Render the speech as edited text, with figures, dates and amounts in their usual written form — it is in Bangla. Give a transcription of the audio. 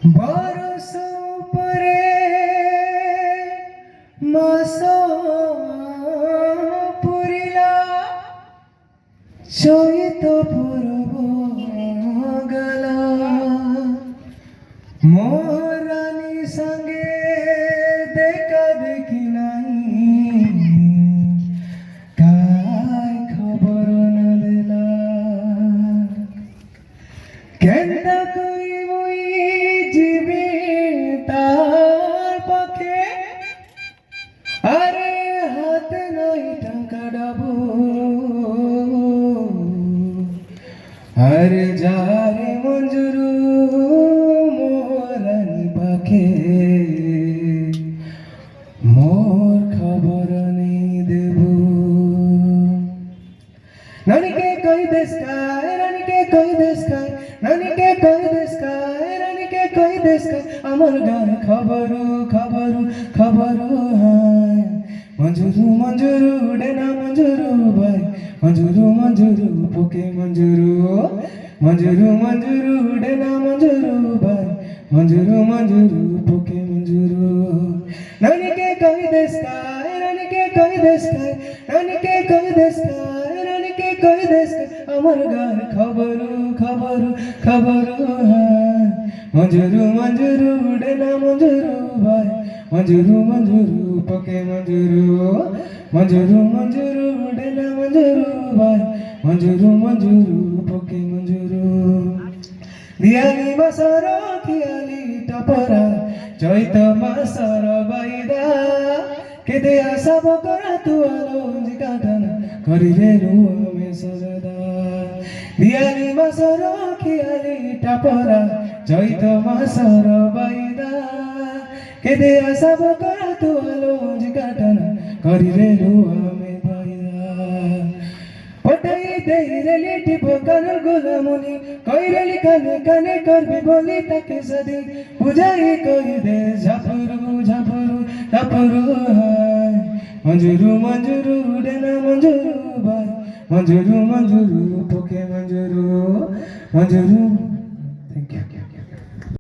বরষ পরে মাস পুরিলা চৈত পূর্ব গলা মোরানি সঙ্গে দেখা দেখি নাই কাই খবর না দিলা কেনটা কইবই জীবে তার পক্ষে আরে হাতে নাই টাকা ডাবো আরে যারে মঞ্জুরু মোরানি পাখে মোর খবর নেই দেব নানিকে কই দেশকায় রানীকে কই দেশকায় নানিকে কই দেশকায় রানীকে কই দেশকায় আমার গান খবরু খবরু খবরু হায় মঞ্জুরু মঞ্জুরু ডেনা মঞ্জুরু ভাই মঞ্জুরু মঞ্জুরু পোকে মঞ্জুরু মঞ্জুরু মঞ্জুরু ডেনা মঞ্জুরু ভাই মঞ্জুরু মঞ্জুরু পোকে মঞ্জুরু নানিকে কই দেশকায় রানীকে কই দেশকায় রানীকে কই দেশকায় রানীকে কই দেশকায় আমার গান খবরু খবরু খবরু হায় মঞ্জুরু মঞ্জুরু ডেনা মঞ্জুরু ভাই মঞ্জুরু মঞ্জুরু পোকে মঞ্জুরু মঞ্জুরু মঞ্জুরু ডেনা মঞ্জুরু ভাই মঞ্জুরু মঞ্জুরু পোকে মঞ্জুরু দিয়ালি মাসর খিয়ালি টপরা চৈত মাসর বাইদা কেদে আসা বকরা তুয়ালো জিকাটানা করিলে রুমে সরদা দিয়ালি মাসর খিয়ালি টপরা চৈত মাসর বাইদা কেদে আসা বকরা তুয়ালো জিকাটানা করিলে রুমে বাইদা ওটাই দেইরে লিটি বোকানোর গোলামুনি কইরেলি কানে কানে করবি বলি তাকে সদি বুঝাই কই দে ঝাপুরু ঝাপুরু ঝাপুরু হায় মঞ্জুরু মঞ্জুরু ডেনা মঞ্জুরু ভাই মঞ্জুরু মঞ্জুরু পোকে মঞ্জুরু মঞ্জুরু